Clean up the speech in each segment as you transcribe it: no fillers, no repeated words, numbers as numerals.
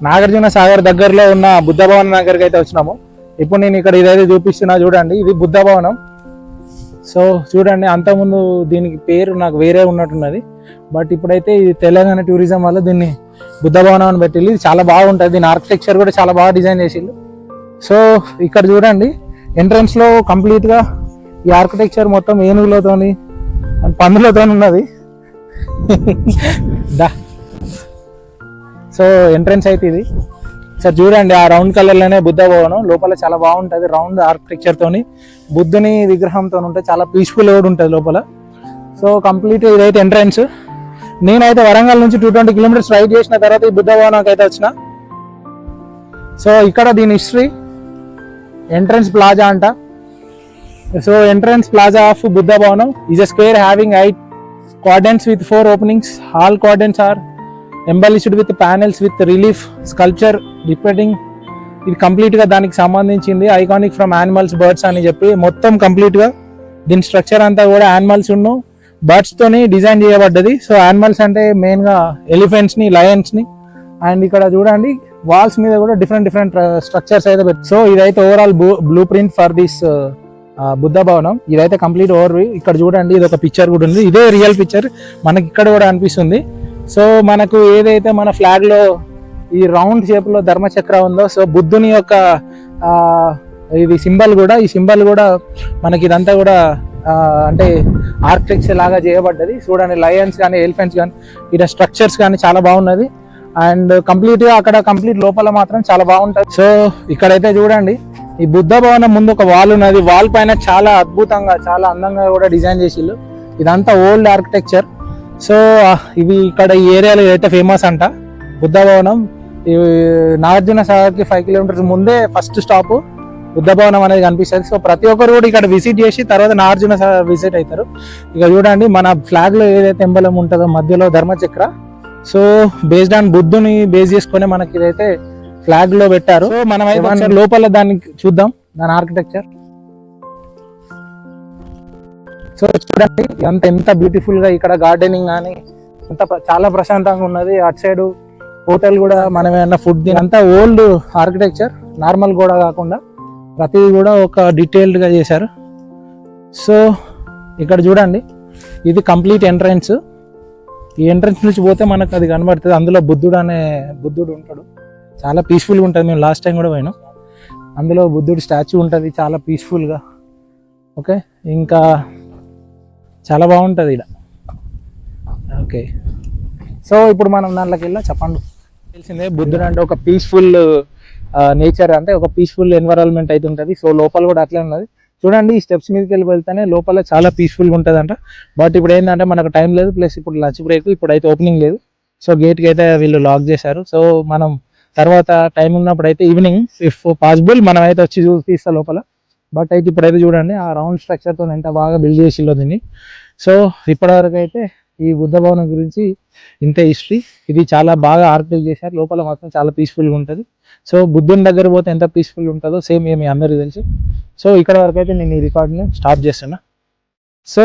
నాగార్జున సాగర్ దగ్గరలో ఉన్న బుద్ధ భవనం దగ్గరికి అయితే వచ్చినాము. ఇప్పుడు నేను ఇక్కడ ఇదైతే చూపిస్తున్నా చూడండి, ఇది బుద్ధ భవనం. సో చూడండి, అంతకుముందు దీనికి పేరు నాకు వేరే ఉన్నట్టున్నది, బట్ ఇప్పుడైతే ఇది తెలంగాణ టూరిజం వల్ల దీన్ని బుద్ధ భవనం అని పెట్టిల్లు. ఇది చాలా బాగుంటుంది, దీని ఆర్కిటెక్చర్ కూడా చాలా బాగా డిజైన్ చేసిల్లు. సో ఇక్కడ చూడండి, ఎంట్రన్స్ లో కంప్లీట్ గా ఈ ఆర్కిటెక్చర్ మొత్తం ఏనుగులతోని పందులతో ఉన్నది. సో ఎంట్రన్స్ అయితే ఇది. సార్ చూడండి, ఆ రౌండ్ కలర్ లోనే బుద్ధ భవనం లోపల చాలా బాగుంటది. రౌండ్ ఆర్కిటెక్చర్ తోని బుద్ధుని విగ్రహంతో ఉంటే చాలా పీస్ఫుల్ కూడా ఉంటుంది లోపల. సో కంప్లీట్ ఇదైతే ఎంట్రన్స్. నేనైతే వరంగల్ నుంచి 220 కిలోమీటర్స్ రైడ్ చేసిన తర్వాత ఈ బుద్ధ భవనంకి అయితే వచ్చిన. సో ఇక్కడ దీని హిస్టరీ, ఎంట్రన్స్ ప్లాజా అంట. So entrance plaza of Buddha భవనం is a square having 8 quadrants with 4 openings. All quadrants are embellished with panels with relief sculpture depicting. ఇది కంప్లీట్ గా దానికి సంబంధించింది. ఐకానిక్ ఫ్రమ్ యానిమల్స్, బర్డ్స్ అని చెప్పి మొత్తం కంప్లీట్ గా దీని స్ట్రక్చర్ అంతా కూడా యానిమల్స్ బర్డ్స్ తోని డిజైన్ చేయబడ్డది. సో యానిమల్స్ అంటే మెయిన్ గా ఎలిఫెంట్స్ ని, లయన్స్ ని. అండ్ ఇక్కడ చూడండి, వాల్స్ మీద కూడా డిఫరెంట్ స్ట్రక్చర్స్ అయితే సో ఇదైతే overall blue print for this Buddha భవనం. ఇదైతే కంప్లీట్ ఓవర్ వ్యూ. ఇక్కడ చూడండి, ఇది ఒక పిక్చర్ కూడా ఉంది, ఇదే రియల్ పిక్చర్ మనకి ఇక్కడ కూడా అనిపిస్తుంది. సో మనకు ఏదైతే మన ఫ్లాగ్ లో ఈ రౌండ్ షేప్ లో ధర్మచక్ర ఉందో, సో బుద్ధుని యొక్క ఇది సింబల్ కూడా, ఈ సింబల్ కూడా మనకి ఇదంతా కూడా అంటే ఆర్కిటెక్చర్ లాగా చేయబడ్డది. చూడండి, లయన్స్ కానీ, ఎలిఫెంట్స్ కానీ, ఇక్కడ స్ట్రక్చర్స్ కానీ చాలా బాగున్నది. అండ్ కంప్లీట్ గా అక్కడ కంప్లీట్ లోపల మాత్రం చాలా బాగుంటది. సో ఇక్కడైతే చూడండి, ఈ బుద్ధ భవనం ముందు ఒక వాల్ ఉన్నది. వాల్ పైన చాలా అద్భుతంగా, చాలా అందంగా కూడా డిజైన్ చేసిల్లు. ఇదంతా ఓల్డ్ ఆర్కిటెక్చర్. సో ఇవి ఇక్కడ ఈ ఏరియాలో అయితే ఫేమస్ అంట బుద్ధ భవనం. నాగార్జున సాగర్కి 5 కిలోమీటర్స్ ముందే ఫస్ట్ స్టాప్ బుద్ధ భవనం అనేది కనిపిస్తుంది. సో ప్రతి ఒక్కరు కూడా ఇక్కడ విజిట్ చేసి తర్వాత నాగార్జున సాగర్ విజిట్ అవుతారు. ఇక చూడండి, మన ఫ్లాగ్ లో ఏదైతే ఎంబలం ఉంటుందో మధ్యలో ధర్మచక్ర, సో బేస్డ్ ఆన్ బుద్ధుని బేస్ చేసుకుని మనకి ఇదైతే ఫ్లాగ్ లో పెట్టారు. సో మనం అయితే లోపల దాన్ని చూద్దాం, దాని ఆర్కిటెక్చర్. సో చూడండి, ఎంత బ్యూటిఫుల్ గా ఇక్కడ గార్డెనింగ్ కానీ అంత చాలా ప్రశాంతంగా ఉన్నది. అటు సైడ్ హోటల్ కూడా, మనం ఏమన్నా ఫుడ్, అంతా ఓల్డ్ ఆర్కిటెక్చర్, నార్మల్ కూడా కాకుండా ప్రతిదీ కూడా ఒక డీటెయిల్డ్ గా చేశారు. సో ఇక్కడ చూడండి, ఇది కంప్లీట్ ఎంట్రన్స్. ఈ ఎంట్రన్స్ నుంచి పోతే మనకు అది కనబడుతుంది. అందులో బుద్ధుడు ఉంటాడు, చాలా పీస్ఫుల్గా ఉంటుంది. మేము లాస్ట్ టైం కూడా పోయినాం. అందులో బుద్ధుడు స్టాచ్యూ ఉంటుంది, చాలా పీస్ఫుల్గా. ఓకే, ఇంకా చాలా బాగుంటుంది ఇక్కడ. ఓకే, సో ఇప్పుడు మనం దాంట్లోకి వెళ్ళా. చెప్పండి, తెలిసిందే బుద్ధుడు అంటే ఒక పీస్ఫుల్ నేచర్, అంటే ఒక పీస్ఫుల్ ఎన్విరాన్మెంట్ అయితే ఉంటుంది. సో లోపల కూడా అట్లే ఉన్నది. చూడండి, ఈ స్టెప్స్ మీదకి వెళ్ళి వెళ్తేనే లోపల చాలా పీస్ఫుల్గా ఉంటుంది అంట. బట్ ఇప్పుడు ఏంటంటే మనకు టైం లేదు, ప్లస్ ఇప్పుడు లంచ్ బ్రేక్, ఇప్పుడు అయితే ఓపెనింగ్ లేదు. సో గేట్కి అయితే వీళ్ళు లాక్ చేశారు. సో మనం తర్వాత టైం ఉన్నప్పుడు అయితే ఈవినింగ్ ఇఫ్ పాసిబుల్ మనం అయితే వచ్చి తీస్తాం లోపల. బట్ అయితే ఇప్పుడైతే చూడండి, ఆ రౌండ్ స్ట్రక్చర్తో ఎంత బాగా బిల్డ్ చేసిల్లో దీన్ని. సో ఇప్పటివరకు అయితే ఈ బుద్ధ భవనం గురించి ఇంతే హిస్టరీ. ఇది చాలా బాగా ఆర్కిటెక్ట్ చేశారు. లోపల మాత్రం చాలా పీస్ఫుల్గా ఉంటుంది. సో బుద్ధుని దగ్గర పోతే ఎంత పీస్ఫుల్గా ఉంటుందో సేమ్ మీ అందరికీ తెలుసు. సో ఇక్కడ వరకు అయితే నేను ఈ రికార్డ్ని స్టాప్ చేస్తున్నా. సో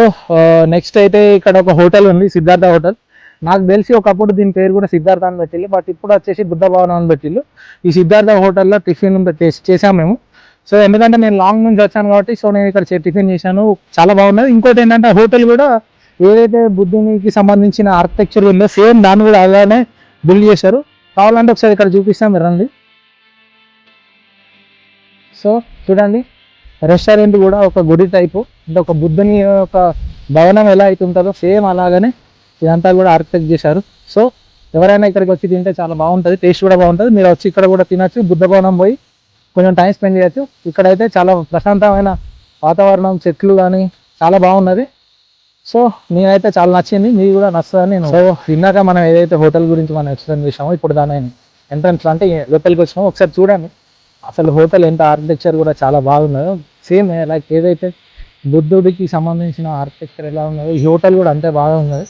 నెక్స్ట్ అయితే ఇక్కడ ఒక హోటల్ ఉంది, సిద్ధార్థ హోటల్. నాకు తెలిసి ఒకప్పుడు దీని పేరు కూడా సిద్ధార్థ అని పెట్టిల్లు, బట్ ఇప్పుడు వచ్చేసి బుద్ధ భవనం అని పెట్టిల్లు. ఈ సిద్ధార్థ హోటల్లో టిఫిన్ చేసాము మేము. సో ఎందుకంటే నేను లాంగ్ నుంచి వచ్చాను కాబట్టి, సో నేను ఇక్కడ టిఫిన్ చేశాను, చాలా బాగున్నది. ఇంకోటి ఏంటంటే హోటల్ కూడా ఏదైతే బుద్ధునికి సంబంధించిన ఆర్కిటెక్చర్ ఉందో సేమ్ దాన్ని కూడా అలానే బిల్డ్ చేశారు. కావాలంటే ఒకసారి ఇక్కడ చూపిస్తాం, మీరు రండి. సో చూడండి, రెస్టారెంట్ కూడా ఒక గుడి టైపు, అంటే ఒక బుద్ధుని యొక్క భవనం ఎలా అయితే ఉంటుందో సేమ్ అలాగనే ఇదంతా కూడా ఆర్కిటెక్ట్ చేశారు. సో ఎవరైనా ఇక్కడికి వచ్చి తింటే చాలా బాగుంటుంది, టేస్ట్ కూడా బాగుంటుంది. మీరు వచ్చి ఇక్కడ కూడా తినచ్చు, బుద్ధ భవనం పోయి కొంచెం టైం స్పెండ్ చేయొచ్చు. ఇక్కడైతే చాలా ప్రశాంతమైన వాతావరణం, చెట్లు కానీ చాలా బాగున్నది. సో నేనైతే చాలా నచ్చింది, మీకు కూడా నచ్చుతుందని నేను. సో ఇందాక మనం ఏదైతే హోటల్ గురించి మనం ఎక్స్ప్లెయిన్ చేసామో, ఇప్పుడు దాని ఎంట్రన్స్ అంటే లోపలికి వచ్చినామో ఒకసారి చూడండి. అసలు హోటల్ ఎంత ఆర్కిటెక్చర్ కూడా చాలా బాగున్నదో, సేమ్ లైక్ ఏదైతే బుద్ధుడికి సంబంధించిన ఆర్కిటెక్చర్ ఎలా ఉన్నదో ఈ హోటల్ కూడా అంతే బాగా ఉన్నది.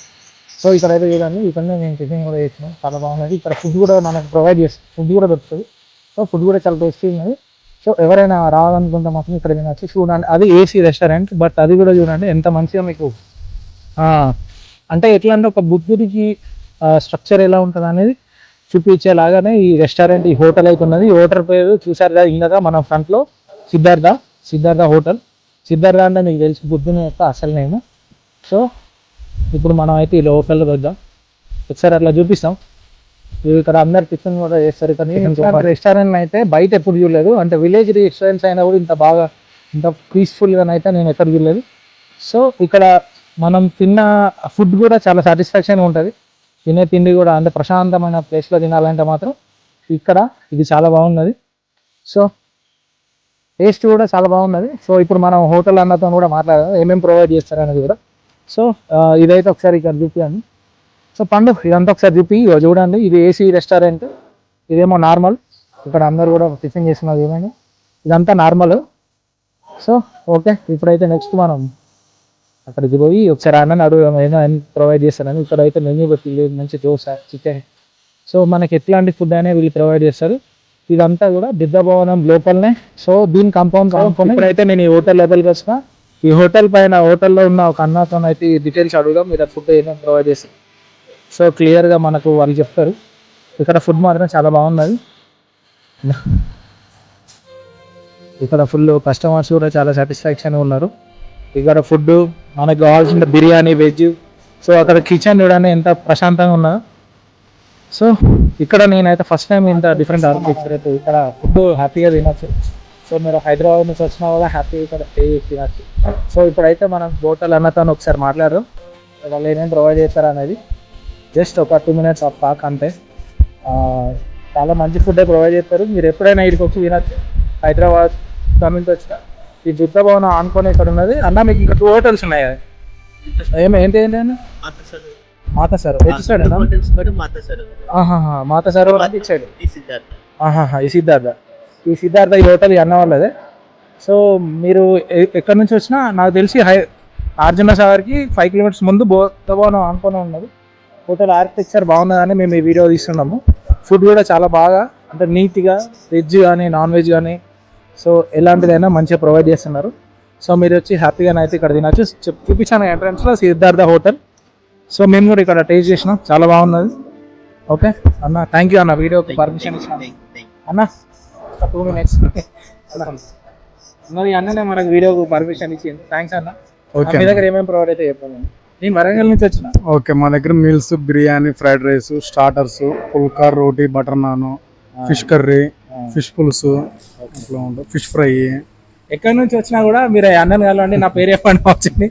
సో ఇక్కడైతే చూడండి, ఇక్కడ నేను టిఫిన్ కూడా చేసినాం, చాలా బాగున్నది. ఇక్కడ ఫుడ్ కూడా మనకు ప్రొవైడ్ చేస్తుంది, ఫుడ్ కూడా దొరుకుతుంది. సో ఫుడ్ కూడా చాలా టేస్టీ ఉన్నది. సో ఎవరైనా రావాలనుకుంటే మాత్రం ఇక్కడ వచ్చి చూడండి. అది ఏసీ రెస్టారెంట్, బట్ అది కూడా చూడండి ఎంత మంచిగా మీకు అంటే ఎట్లా అంటే ఒక బుద్ధుడికి స్ట్రక్చర్ ఎలా ఉంటుంది అనేది చూపించేలాగానే ఈ రెస్టారెంట్, ఈ హోటల్ అయితే ఉన్నది. ఈ హోటల్ పేరు చూసారు కదా ఇందాక మన ఫ్రంట్ లో, సిద్ధార్థ హోటల్. సిద్ధార్థ అంటే మీకు తెలిసి బుద్ధుని యొక్క అసలు నేమ్. సో ఇప్పుడు మనం అయితే ఈ హోటల్లోకి వద్దాం, ఒకసారి అట్లా చూపిస్తాం. ఇక్కడ అందరు టిఫిన్ కూడా చేస్తారు, కానీ రెస్టారెంట్ అయితే బయట ఎప్పుడు చూడలేదు. అంటే విలేజ్ రెస్టారెంట్స్ అయినా కూడా ఇంత బాగా, ఇంత పీస్ఫుల్గా అయితే నేను ఎక్కడ చూడలేదు. సో ఇక్కడ మనం తిన్న ఫుడ్ కూడా చాలా సాటిస్ఫాక్షన్గా ఉంటుంది. తినే తిండి కూడా అంటే ప్రశాంతమైన ప్లేస్లో తినాలంటే మాత్రం ఇక్కడ ఇది చాలా బాగున్నది. సో టేస్ట్ కూడా చాలా బాగున్నది. సో ఇప్పుడు మనం హోటల్ అన్నతో కూడా మాట్లాడాలి ఏమేమి ప్రొవైడ్ చేస్తారు అనేది కూడా. సో ఇదైతే ఒకసారి ఇక్కడ చూపించండి. సో పండు ఇదంతా ఒకసారి చూపి చూడండి. ఇది ఏసీ రెస్టారెంట్, ఇదేమో నార్మల్. ఇక్కడ అందరు కూడా టిఫిన్ చేస్తున్నారు ఏమైనా, ఇదంతా నార్మల్. సో ఓకే, ఇప్పుడైతే నెక్స్ట్ మనం అక్కడికి పోయి ఒకసారి అన్నని అడుగుదాం ఏమైనా ప్రొవైడ్ చేస్తారని. ఇక్కడైతే మెన్యూ పెట్టి మంచి దోశ, చికెన్, సో మనకి ఎట్లాంటి ఫుడ్ అనేది వీళ్ళు ప్రొవైడ్ చేస్తారు. ఇదంతా కూడా బిద్ద భవనం లోపలనే. సో దీని కాంపౌండ్ ఇప్పుడైతే నేను ఈ హోటల్ లోపలికి వచ్చిన. ఈ హోటల్ పైన హోటల్లో ఉన్న ఒక అన్నతో అయితే ఈ డీటెయిల్స్ అడుగుదాం, మీరు ఫుడ్ ఏమైనా ప్రొవైడ్ చేస్తారు. సో క్లియర్గా మనకు వాళ్ళు చెప్తారు. ఇక్కడ ఫుడ్ మాత్రం చాలా బాగున్నది. ఇక్కడ ఫుల్ కస్టమర్స్ కూడా చాలా సాటిస్ఫాక్షన్గా ఉన్నారు. ఇక్కడ ఫుడ్ మనకు కావాల్సిన బిర్యానీ, వెజ్. సో అక్కడ కిచెన్ చూడండి ఎంత ప్రశాంతంగా ఉన్నా. సో ఇక్కడ నేనైతే ఫస్ట్ టైం ఇంత డిఫరెంట్ ఆర్కిటెక్చర్ అయితే ఇక్కడ ఫుడ్ హ్యాపీగా తినచ్చు. సో మీరు హైదరాబాద్ నుంచి వచ్చినా కూడా హ్యాపీగా ఇక్కడ స్టే తినచ్చు. సో ఇప్పుడైతే మనం హోటల్ అన్నతో ఒకసారి మాట్లాడరు, వాళ్ళు ఏమేమి ప్రొవైడ్ చేస్తారు అనేది. జస్ట్ ఒక 2 minutes ఆఫ్ టాక్ అంతే. చాలా మంచి ఫుడ్ ప్రొవైడ్ చేస్తారు. మీరు ఎప్పుడైనా ఇక్కడికి వచ్చి తినచ్చు. హైదరాబాద్ నుంచి వచ్చిన ఈ బుద్ధ భవనం ఆనుకొని ఇక్కడ ఉన్నది అన్న. మీకు ఇంకా 2 hotels ఉన్నాయి కదా, ఏంటి అన్న? మాతా సార్ ఎటు సైడ్ అన్న? మాతా సార్ ఇటు సైడ్. ఈ సిద్ధార్థ ఈ హోటల్ అన్న వాళ్ళదే. సో మీరు ఎక్కడి నుంచి వచ్చినా నాకు తెలిసి నాగార్జున సాగర్కి 5 kilometers ముందు బుద్ధ భవనం ఆనుకొని ఉన్నది. హోటల్ ఆర్కిటెక్చర్ బాగున్నదని మేము ఈ వీడియో తీస్తున్నాము. ఫుడ్ కూడా చాలా బాగా అంటే నీట్గా, వెజ్ కానీ నాన్ వెజ్ కానీ సో ఎలాంటిదైనా మంచిగా ప్రొవైడ్ చేస్తున్నారు. సో మీరు వచ్చి హ్యాపీగా అయితే ఇక్కడ తినచ్చు. చూపించాను ఎంట్రన్స్లో సిద్ధార్థ హోటల్. సో మేము కూడా ఇక్కడ టేస్ట్ చేసినాం, చాలా బాగున్నది. ఓకే అన్న, థ్యాంక్ యూ అన్న, వీడియోకి పర్మిషన్ ఇచ్చిన అన్న. 2 minutes మరి అన్ననే మనకు వీడియోకి పర్మిషన్ ఇచ్చింది, థ్యాంక్స్ అన్న. ఓకే, మీ దగ్గర ఏమేమి ప్రొవైడ్ అయితే చెప్పాను. నేను వరంగల్ నుంచి వచ్చిన. ఓకే, మా దగ్గర meals, biryani, fried rice, starters, pulka, roti, butter naan, fish curry, fish పులుసు, ఫిష్ ఫ్రై. ఎక్కడి నుంచి వచ్చినా కూడా మీరు అన్నని కలవండి, నా పేరు చెప్పండి వచ్చింది.